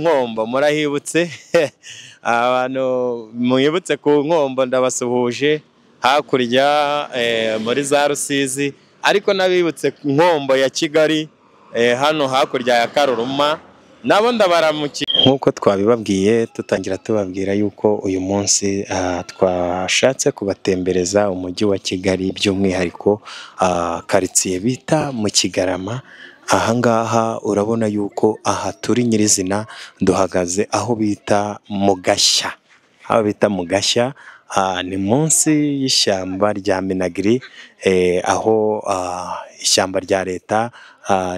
Nkombo murahibutse abantu mwibutse ku nkombo ndabasuhuje hakurya muri za Rusizi ariko nabibutse nkombo ya Kigali hano hakurya ya Karuruma nabo ndabaramukiye nkuko twabibabwiye tutangira tubabwira yuko uyu munsi twashatse kubatembereza umujyi wa Kigali by'umwihariko quartier bita mu Kigarama. Ahangaha urabona yuko aha turi nyirizina duhagaze aho bita mu Gashya, ni munsi y'ishyamba rya Minagri, aho ishyamba rya leta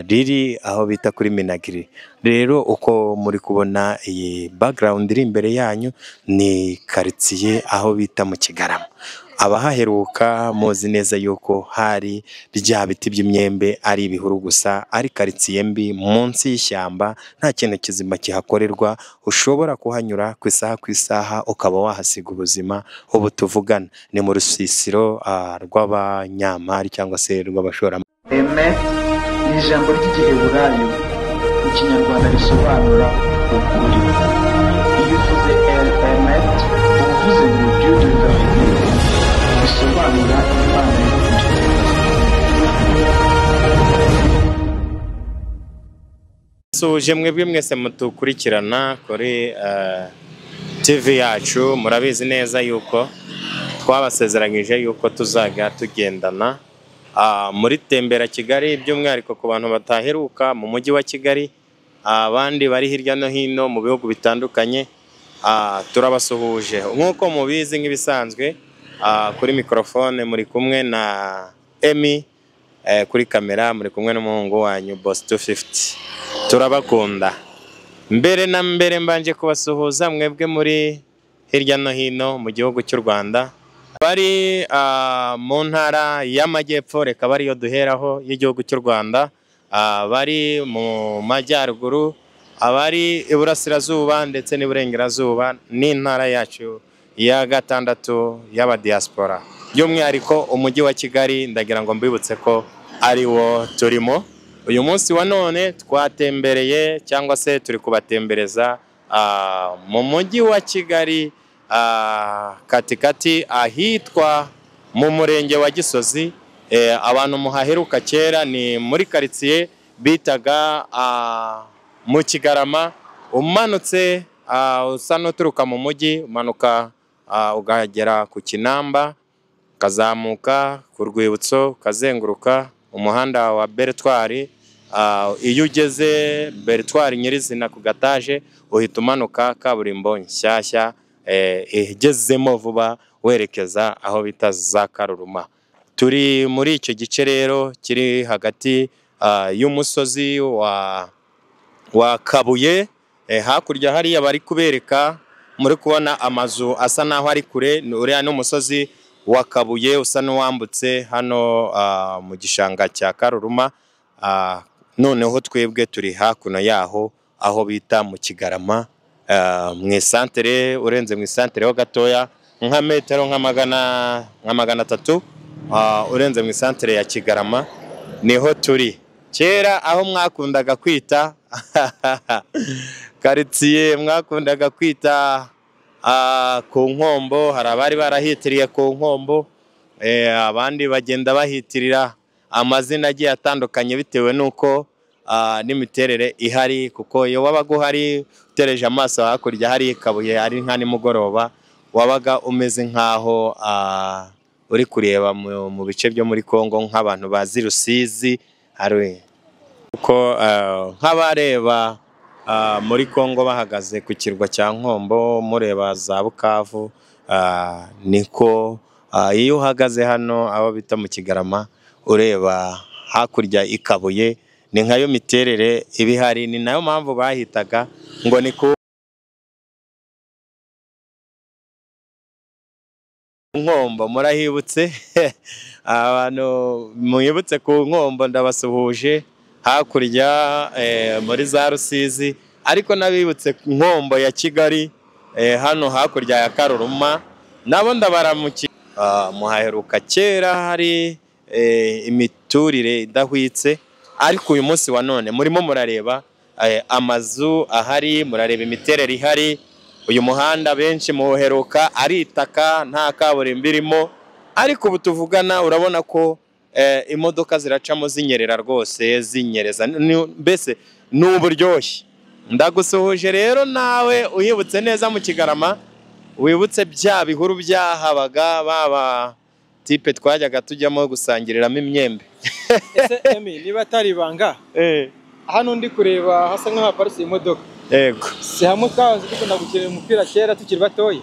riri aho bita kuri Minagri. Rero uko muri kubona iyi background iri imbere yanyu ni quartier aho bita mu Kigarama. Abahaheruka muzi neza yuko hari bya biti by'imyembe ari ibihuru gusa, ari quartier mbi munsi y'ishyamba, nta kintu kizima kihakorerwa, ushobora kuhanyura ku isaha ukaba wahasiga ubuzima. Ubu tuvugana ni mu rusisiro rw'abanyamari cyangwa se rw'abashoramari. Emet ni ijambo ry'igiheburayo mu kinyarwanda risobanura ukuri. Iyo uvuze Emet uvuze ngo byuzuza bisobanura Imana y'ukuri. Suje mwebwe mwese mutukurikirana kuri TV yacu, murabizi neza yuko twabasezeranyije yuko tuzajya tugendana muri tembera Kigali, by'umwihariko ku bantu bataheruka mu mujyi wa Kigali, abandi bari hirya no hino mu bihugu bitandukanye. Turabasuhuje nk'uko mubizi nk'ibisanzwe. Kuri microphone muri kumwe na Emmy, kuri kamera muri kumwe n'umuhungu wanyu Boss 250. Turabakunda. Mbere na mbere mbanje kubasuhuza mwebwe muri hirya no hino mu gihugu cy'u Rwanda, bari mu ntara y'Amajyepfo, reka bariyo duheraho y'igihugu cy'u Rwanda, bari mu majyaruguru, abari iburasirazuba ndetse n'iburengerazuba n'intara yacu ya gatandatu y'abadiaspora, by'umwihariko umujyi wa Kigali. Ndagira ngo mbibutse ko ari wo turimo uyu munsi wa none. Twatembereye cyangwa se turi kubatembereza mu mujyi wa Kigali, katikati ahitwa mu murenge wa Gisozi. Abantu muhaheruka kera ni muri quartier bitaga mu Kigarama. Umanutse usa n'uturuka mu mujyi, umanuka ugagera ku Kinamba, kazamuka ku Rwibutso, kazenguruka umuhanda wa Bertwari. Iyo ugeze Bertwari nyirizina ku gataje, uhita umanuka kaburimbo nshyashya igezemo vuba werekeza aho bita za Karuruma. Turi muri icyo gice rero kiri hagati y'umusozi wa Kabuye. Hakurya hariya bari kubereka, muri kubona amazu asa naho ari kure, uriya n'umusozi wa Kabuye usa n'uwambutse hano mu gishanga cya Karuruma. Noneho twebwe turi hakuno yaho aho bita mu Kigarama, mu isantere. Urenze mu isantere ho gatoya nka metero nka magana atatu, urenze mu isantere ya Kigarama niho turi. Kera aho mwakundaga kwita quartier, mwakundaga kwita ku Nkombo, hari abari barahitiriye ku Nkombo, abandi bagenda bahitirira amazina agiye atandukanye bitewe nuko n'imiterere ihari. Kuko iyo wabaga uhari utereje amaso hakurya hari Kabuye, ari nka nimugoroba, wabaga umeze nkaho uri kureba mu bice byo muri Kongo, nk'abantu bazi Rusizi, kuko nk'abareba muri Kongo bahagaze ku kirwa cya Nkombo mureba za Bukavu, niko iyo uhagaze hano aho bita mu Kigarama ureba hakurya ikabuye, ni nkayo miterere ibihari. Ni nayo mpamvu bahitaga ngo ni ku Nkombo. Murahibutse abantu mwibutse ku Nkombo ndabasuhuje hakurya muri za Rusizi, ariko nabibutse Nkombo ya Kigali hano hakurya ya Karuruma nabo ndabaramukiye. Muhaheruka kera hari imiturire idahwitse, ariko uyu munsi wa none murimo murareba amazu ahari, murareba imiterere ihari. Uyu muhanda benshi muheruka ari itaka nta kaburimbo irimo, ariko ubu tuvugana urabona ko imodoka ziracamo zinyerera rwose, zinyereza, mbese ni uburyoshye. Ndagusuhuje rero nawe uhibutse neza mu Kigarama, wibutse bya bihuru byahabaga, baba tipe twajyaga tujyamo gusangiriramo imyembe. Ese Emi, niba atari ibanga, hano ndi kureba hasa nk'ahaparitse imodoka. Yego. Si hamwe twabanze dukunda gukina umupira kera tukiri batoya.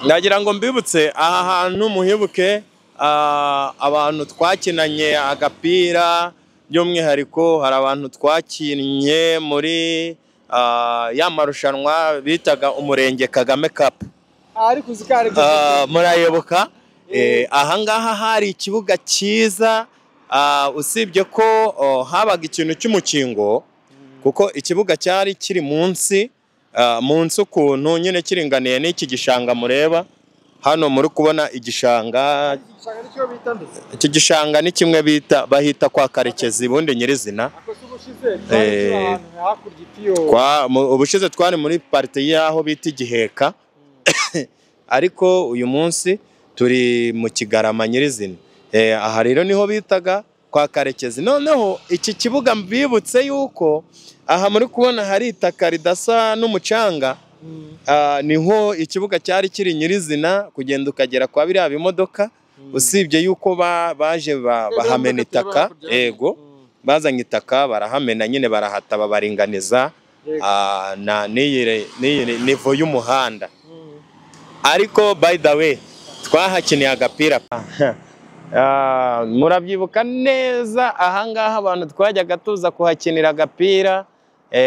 Ndagira ngo mbibutse aha hantu muhibuke abantu twakinanye agapira, by'umwihariko hari abantu twakinnye muri ya marushanwa bitaga Umurenge Kagame Cup. Ariko uzikare murayoboka. Aha ngaha hari ikibuga cyiza, usibye ko habaga ikintu cy'umukingo, kuko ikibuga cyari kiri munsi ukuntu nyine kiringaniye n'iki gishanga mureba hano. Muri kubona igishanga, iki gishanga ni kimwe bahita kwa Karekezi bundi nyirizina. Ubushize twari muri parite y'aho bita Igiheka, ariko uyu munsi turi mu Kigarama nyirizina. Aha rero niho bitaga kwa Karekezi. Noneho iki kibuga mbibutse yuko aha muri kubona hari itaka ridasa n'umucanga, niho ikibuga cyari kiri nyirizina, kugenda ukagera kwa biriya bimodoka. Usibye yuko baje bahamena itaka, yego bazanye itaka barahamena nyine, barahataba baringaniza n'iyi nivo y'umuhanda. Ariko by the way twahakiniye agapira. Murabyibuka neza ahangaha abantu twajyaga tuza kuhakinira agapira.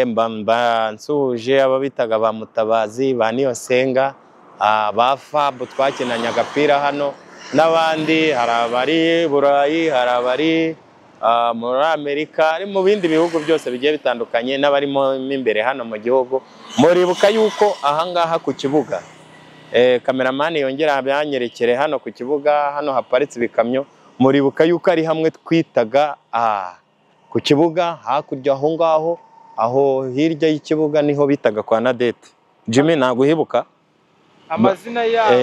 Mba nsuje abo bitaga ba Mutabazi, ba Niyosenga, ba Fab, twakinanye agapira hano n'abandi. Hari abari Burayi, hari abari muri Amerika, ari mu bindi bihugu byose bigiye bitandukanye, n'abarimo imbere hano mu gihugu. Muribuka yuko ahangaha ku kibuga, kameramani yongera yanyerekere hano ku kibuga, hano haparitse ibikamyo. Muribuka yuko ari hamwe twitaga ku kibuga hakurya aho ngaho, aho hirya y'ikibuga niho bitaga kwa Nadete. Jimmy ntabwo uhibuka amazina yabo?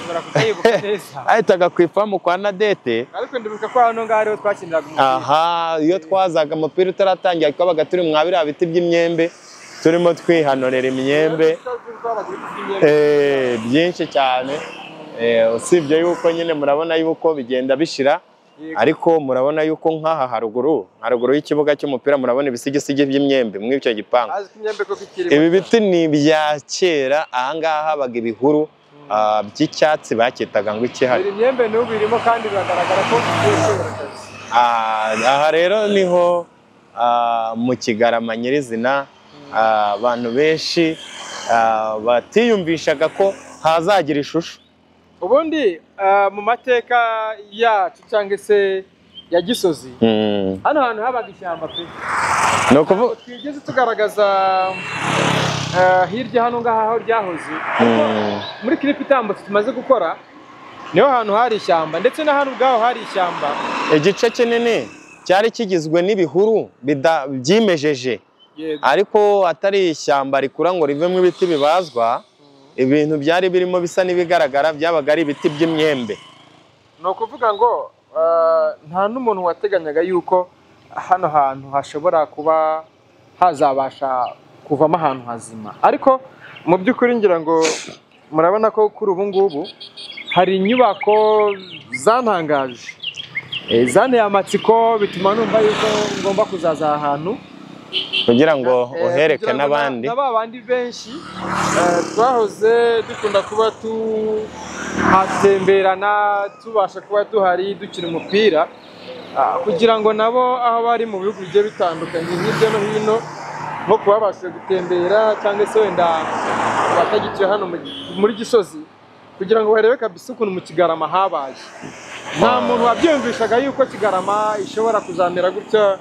Barakuyibuka neza. Ahitaga ku ifamu kwa Nadete. Ariko ndibuka ko hano ngaho ariho twakiniraga umupira. Aha, iyo twazaga umupira utaratangira twabaga turi mwabira biti by'imyembe, turimo twihanorera imyembe byinshi cyane. Usibye yuko nyine murabona yuko bigenda bishira, ariko murabona yuko nk'aha haruguru y'ikibuga cy'umupira murabona ibisigisigi by'imyembe muri icyo gipangu. Ibi biti ni ibya kera. Ahangaha habaga ibihuru by'icyatsi bakitaga ngo ikihari. Imyembe n'ubu irimo kandi biragaragara ko aha rero niho mu Kigarama nyirizina. Abantu benshi batiyumvishaga ko hazagira ishusho. Ubundi mu mateka yacu cyangwa se ya Gisozi, hano hantu habaga ishyamba pe. Ni ukuvuga twigeze tugaragaza hirya hano ngaha aho ryahoze. Muri clip itambutse tumaze gukora niho hantu hari ishyamba, ndetse na hano ubwaho hari ishyamba. Igice kinini cyari kigizwe n'ibihuru byimejeje, ariko atari ishyamba rikura ngo rivemo ibiti bibazwa. Ibintu byari birimo bisa n'ibigaragara byabaga ari ibiti by'imyembe. Ni ukuvuga ngo nta n'umuntu wateganyaga yuko hano hantu hashobora kuba hazabasha kuvamo ahantu hazima. Ariko mu by'ukuri ngira ngo murabona ko kuri ubu ngubu hari inyubako zantangaje, zanteye amatsiko, bituma numva yuko ngomba kuzaza ahantu kugira ngo uhereke n'abandi. N'abandi benshi twahoze dukunda kuba tuhatemberana, tubasha kuba tuhari dukina umupira, kugira ngo nabo aho bari mu bihugu bigiye bitandukanye hirya no hino, nko kubabasha gutembera cyangwa se wenda batagiciye hano muri Gisozi, kugira ngo barebe kabisa ukuntu mu Kigarama habaye. Nta muntu wabyumvishaga yuko Kigarama ishobora kuzamera gutya,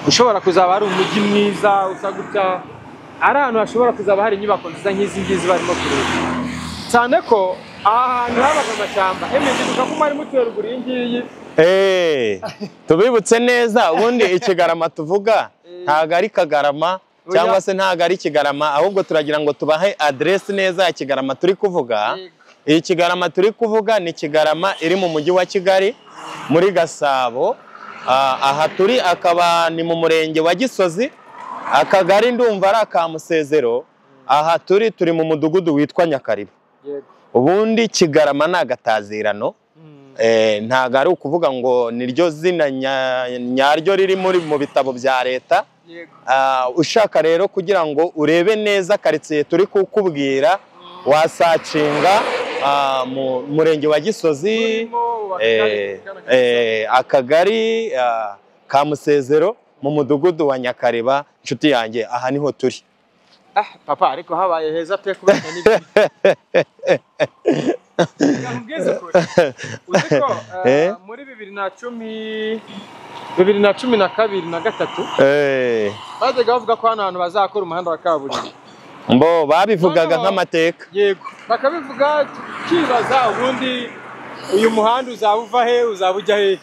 ushobora kuzaba ari umujyi mwiza usa gutya, ari ahantu hashobora kuzaba hari inyubako nziza nk'izi ngizi barimo kureba. Cyane ko aha hantu habaga amashyamba. Ndibuka ko mwari mutuye ruguru iyi ngiyi. Tubibutse neza, ubundi Ikigarama tuvuga ntago ari Kagarama cyangwa se ntago ari Kigarama, ahubwo turagira ngo tubahe adresse neza ya Kigarama turi kuvuga. Iyi Kigarama turi kuvuga ni Kigarama iri mu mujyi wa Kigali muri Gasabo. Aha turi akaba ni mu murenge wa Gisozi, akagari ndumva ari aka Musezero. Aha turi mu mudugudu witwa Nyakariba. Ubundi Kigarama ni agatazirano, ntago ari ukuvuga ngo niryo zina nyaryo riri mu bitabo bya leta. Ushaka rero kugira ngo urebe neza karitsiye turi kukubwira, wasacinga mu murenge wa Gisozi, akagari ka Musezero mu mudugudu wa Nyakariba. Inshuti yanjye, aha niho turi. Papa, ariko habaye heza pe kubera n'ibyo. Uziko muri 2012 na 2013 bajyaga bavuga ko hano hantu bazakora umuhanda wa kaburimbo. Mbo babivugaga nk'amateka. Yego, bakabivuga kibaza ubundi uyu muhanda uzaba uva he, uzaba ujya he?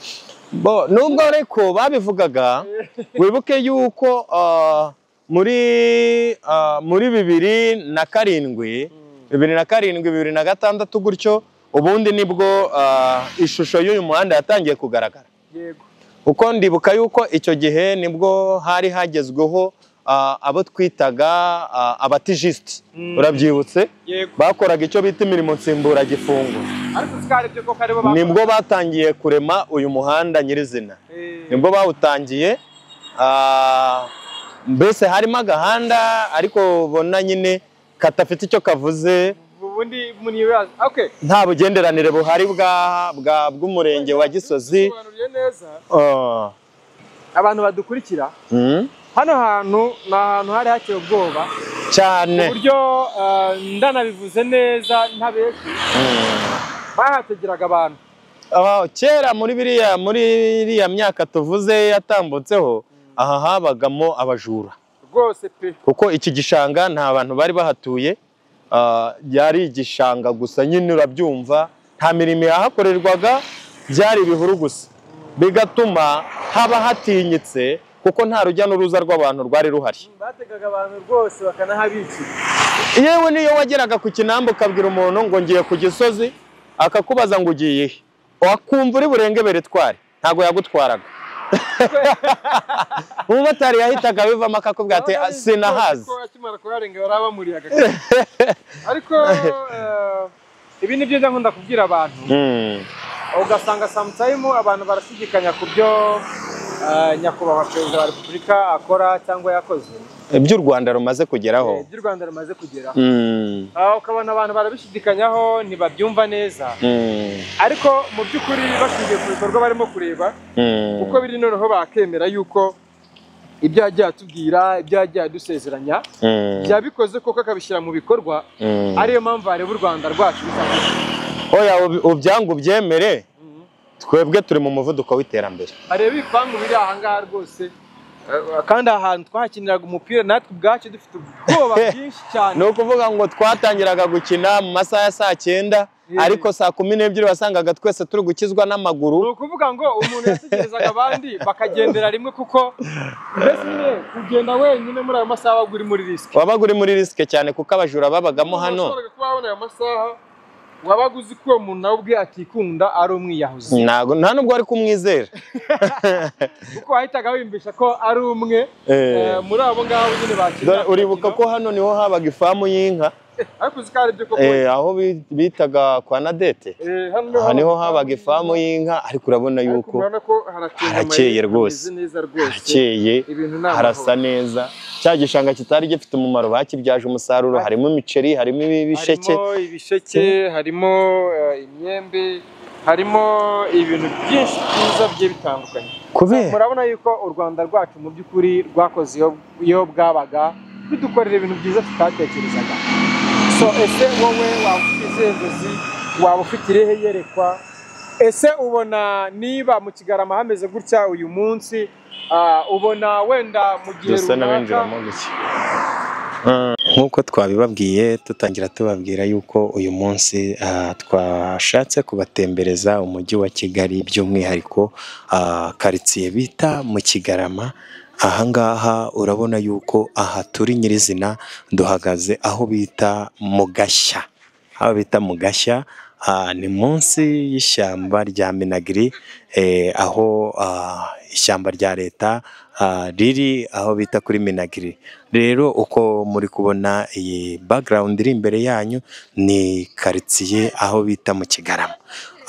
Bo nubwo ariko babivugaga, wibuke yuko muri 2007, 2006 gutyo, ubundi nibwo ishusho y'uyu muhanda yatangiye kugaragara. Yego. Uko ndibuka yuko icyo gihe nibwo hari hagezweho abo twitaga abatijiste. Urabyibutse? Bakoraga icyo bita imirimo nsimburagifungo. Nibwo batangiye kurema uyu muhanda nyirizina. Nibwo bawutangiye. Mbese harimo agahanda ariko ubona nyine katafite icyo kavuze. Nta bugenderanire buhari bw'umurenge wa Gisozi. Abantu badukurikira, hano hantu ni ahantu hari hakeye ubwoba cyane, uburyo ndanabivuze neza ntabeshye, bahategeraga abantu. Kera muri iriya myaka tuvuze yatambutseho, aha habagamo abajura rwose pe, kuko iki gishanga nta bantu bari bahatuye. Byari igishanga gusa, nyine urabyumva, nta mirimo yahakorerwaga, byari ibihuru gusa, bigatuma haba hatinyitse kuko nta rujya n'uruza rw'abantu rwari ruhari. Bategaga abantu rwose bakanahabicira. Yewe niyo wageraga ku Kinamba ukabwira umuntu ngo ngiye ku Gisozi, akakubaza ngo ugiye he, wakumva uri burengebere twari, ntago yagutwaraga. Umumotari yahitaga bivamo akakubwira ati sinahazi. Ariko ibi ni byo nkunda kubwira abantu, ugasanga sometime abantu barashidikanya ku byo nyakubahwa Perezida wa Repubulika akora cyangwa yakoze, iby'u Rwanda rumaze kugeraho. Ukabona abantu barabishidikanyaho, ntibabyumva neza. Ariko mu by'ukuri bashingiye ku bikorwa barimo kureba uko biri, noneho bakemera yuko ibyo yagiye atubwira, ibyo yagiye adusezeranya byabikoze koko akabishyira mu bikorwa. Ariyo mpamvu areba u Rwanda rwacu. Oya, ubyangu byemere, twebwe turi mu muvuduko w'iterambere. Areba ibipangu biri aha ngaha rwose, kandi ahantu twahakiniraga umupira natwe ubwacu dufite ubwoba bwinshi cyane. Ni ukuvuga ngo twatangiraga gukina mu masaha ya saa 9, ariko saa 12 wasangaga twese turi gukizwa n'amaguru. Ni ukuvuga ngo umuntu yategerezaga abandi bakagendera rimwe, kuko mbese nyine kugenda wenyine muri ayo masaha wabaga uri muri risk. Wabaga uri muri risk cyane kuko abajura babagamo hano. Ushobora kubona ayo masaha wabaga uzi ko uwo muntu nawe ubwe atikunda ari umwiyahuzi. Nta nubwo ari kumwizera. Kuko wahitaga wiyumvisha ko ari umwe muri abo ngabo nyine bakina. Uribuka ko hano niho habaga ifamu y'inka. Ariko uzikare byo koko. Aho bitaga kwa Nadete. Aha niho habaga ifamu y'inka, ariko urabona yuko harakeye rwose. Harakeye, harasa neza. Cya gishanga kitari gifite umumaro bakibyaje umusaruro, harimo imiceri, harimo ibisheke, harimo imyembe, harimo ibintu byinshi byiza bigiye bitandukanye. Murabona yuko u Rwanda rwacu mu by'ukuri rwakoze iyo bwabaga bidukorera ibintu byiza tutatekerezaga. Ese wowe waba ufite inzozi, waba ufite irehe yerekwa? Ese ubona niba mu Kigarama hameze gutya uyu munsi, ubona wenda mu gihe runaka? Nk'uko twabibabwiye tutangira tubabwira yuko uyu munsi twashatse kubatembereza umujyi wa Kigali, by'umwihariko karitsiye bita mu Kigarama. ahangaha urabona yuko aha turi nyirizina duhagaze aho bita mu Gashya, aho bita mu Gashya, ni munsi y'ishyamba rya Minagri, aho ishyamba rya leta riri aho bita kuri Minagri. Rero uko muri kubona iyi background iri imbere yanyu ni quartier aho bita mu Kigarama.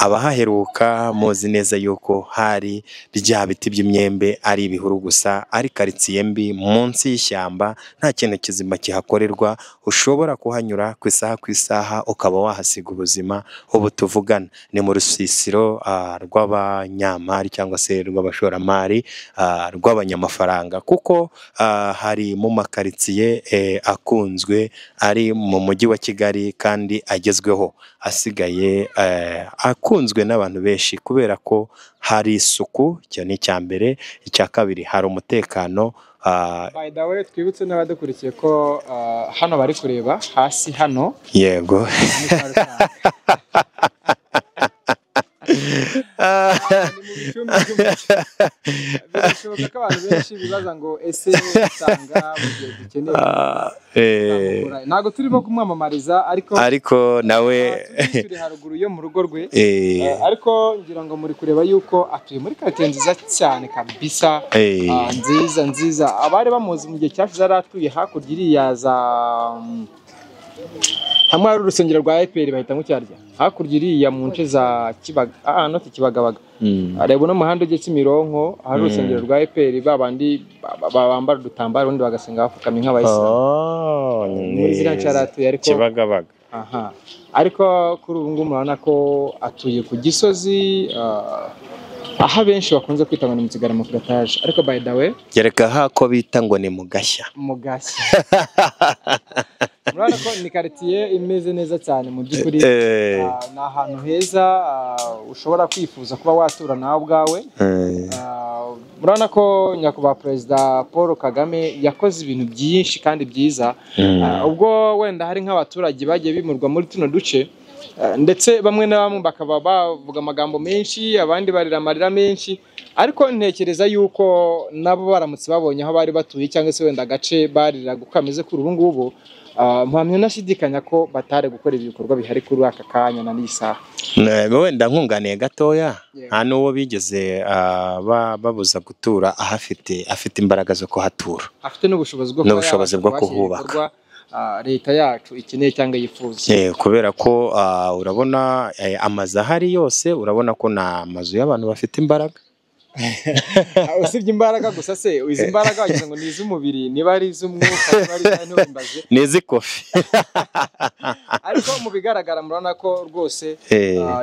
Abahaheruka muzi neza yuko hari bya biti by'imyembe ari ibihuru gusa, ari quartier mbi munsi y'ishyamba, nta kintu kizima kihakorerwa, ushobora kuhanyura ku isaha ukaba wahasiga ubuzima. Ubu tuvugana ni mu rusisiro rw'abanyamari cyangwa se rw'abashoramari, rw'abanyamafaranga, kuko hari mu makaritsiye akunzwe ari mu mujyi wa Kigali kandi agezweho, asigaye akunzwe n'abantu benshi kubera ko hari isuku. Icyo ni icya mbere. Icya kabiri hari umutekano. By the way, twibutse n'abadukurikiye ko hano bari kureba hasi hano, yego, birashoboka ko abantu benshi bibaza ngo ese usanga mu gihe dukeneye, ntabwo turimo kumwamamariza, ariko nawe turi haruguru yo mu rugo rwe, ariko ngira ngo muri kureba yuko atuye muri quartier nziza cyane kabisa, nziza. Abari bamuzi mu gihe cyashize yari atuye hakurya iriya za hamwe hari urusengero rwa EPR bahita mucyarya, hakurya iriya mu nce za Kibagabaga, areba no muhanda ujye Kimironko, hari urusengero rwa EPR babandi bambara udutambaro ubundi bagasenga bafukamye nk'abayisilamu, muri ziriya nce yaratuye, ariko Kibagabaga. Ariko kuri ubu ngubu murabona ko atuye ku Gisozi, aho benshi bakunze kwita ngo ni mu Kigarama ku Gataje, ariko by the way gereka hako bita ngo ni mu Gashya. Mu Gashya. Murabona ko ni quartier imeze neza cyane mu by'ukuri, ni ahantu heza ushobora kwifuza kuba watura nawe ubwawe. Murabona ko nyakubahwa Perezida Paul Kagame yakoze ibintu byinshi kandi byiza, ubwo wenda hari nk'abaturage bagiye bimurwa muri tuno duce, ndetse bamwe na bamwe bakaba bavuga amagambo menshi, abandi barira amarira menshi, ariko ntekereza yuko nabo baramutse babonye aho bari batuye cyangwa se wenda agace barira gukameze kuri ubu ngubu, mpamya nashidikanya ko batare gukora ibikorwa bihari kuri aka kanya na n'isaha. Wenda nkunganiye gatoya, nta n'uwo bigeze babuza gutura afite imbaraga zo kuhatura, afite n'ubushobozi bwo kuhubaka. Leta yacu ikeneye cyangwa yifuza, kubera ko urabona amazu ahari yose, urabona ko ni amazu y'abantu bafite imbaraga. Usibye imbaraga gusa se, izi mbaraga wagize ngo ni iz'umubiri, niba ari iz'umwuka, niba ari iz'imbaze, ni iz'ikofi. Ariko mu bigaragara murabona ko rwose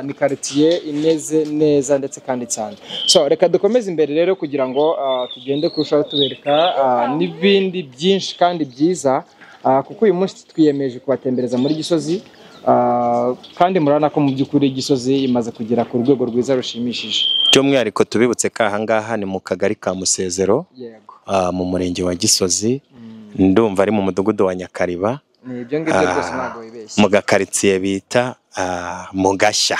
ni quartier imeze neza ndetse kandi cyane. So reka dukomeze imbere rero kugira ngo tugende kurushaho tubereka n'ibindi byinshi kandi byiza, kuko uyu munsi twiyemeje kubatembereza muri Gisozi, kandi murabona ko mu by'ukuri Gisozi imaze kugera ku rwego rwiza rushimishije. By'umwihariko tubibutse ko ahangaha ni mu kagari ka Musezero, mu murenge wa Gisozi, ndumva ari mu mudugudu wa Nyakariba, ibyo ngibyo byose ntabwo wibeshye, mu gakaritsiye bita mu Gashya.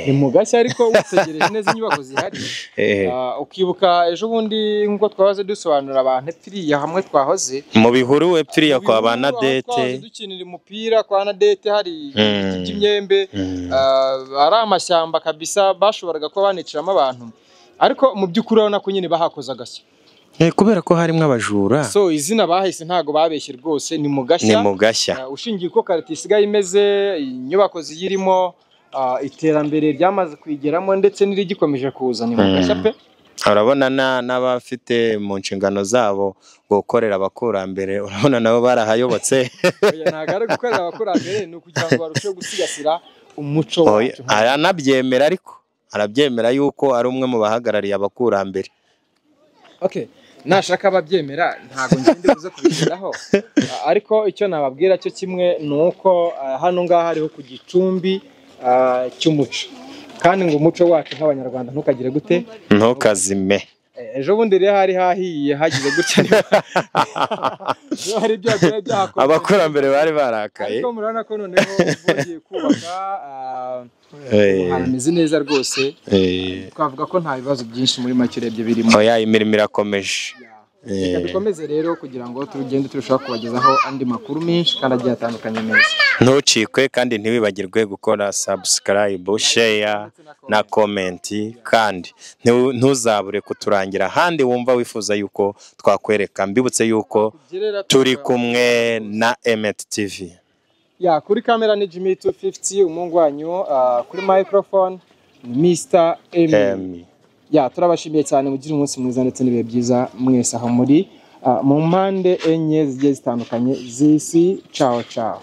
Ni mu Gashya, ariko utegereje neza inyubako zihari, ukibuka ejo bundi nk'uko twahoze dusobanura abantu epfiriya hamwe twahoze mu bihuru epfiriya kwa Banadete, dukinira umupira kwa Nadete, hari ibiti by'imyembe, ari amashyamba kabisa, bashoboraga kuba baniciramo abantu, ariko mu by'ukuri urabona ko nyine bahakoze agashya, kubera ko harimo abajura. So izina bahise ntago babeshye rwose, ni mu Gashya. Ni mu Gashya. Ushingiye uko quartier isigaye imeze, inyubako ziyirimo, iterambere ryamaze kwigeramo ndetse n'irigikomeje kuza, ni mu Gashya pe. Urabona n'abafite mu nshingano zabo gukorera abakurambere, urabona nabo barahayobotse. Ntabwo ari gukorera abakurambere, ni ukugira ngo barusheho gusigasira umuco wacu. Aranabyemera, ariko arabyemera yuko ari umwe mu bahagarariye abakurambere. Okay, nashaka ababyemera ntabwo ngende buze kubigeraho, ariko icyo nababwira cyo kimwe ni uko hano ngaha hariho ku gicumbi cy'umuco, kandi ngo umuco wacu nk'abanyarwanda ntukagire gute, ntukazime. ejo bundi rero hari hahiye hagize gutya niba hari ibyo byahakorwa abakurambere bari barakaye ariko murabona ko noneho bongeye kubaka hameze neza rwose twavuga ko nta bibazo byinshi muri make urebye birimo oya imirimo irakomeje reka dukomeze rero kugira ngo turugende turushaho kubagezaho andi makuru menshi kandi agiye atandukanye neza ntucikwe kandi ntiwibagirwe gukora subscribe share na comment kandi ntuzabure kuturangira ahandi wumva wifuza yuko twakwereka mbibutse yuko turi kumwe na Emet TV kuri kamera ni Jimmy 250 umungu wanyu kuri microphone ni Mr. Emi turabashimiye cyane mugira umunsi mwiza ndetse n'ibihe byiza mwese aho muri mu mpande enye zigiye zitandukanye z'isi ciao ciao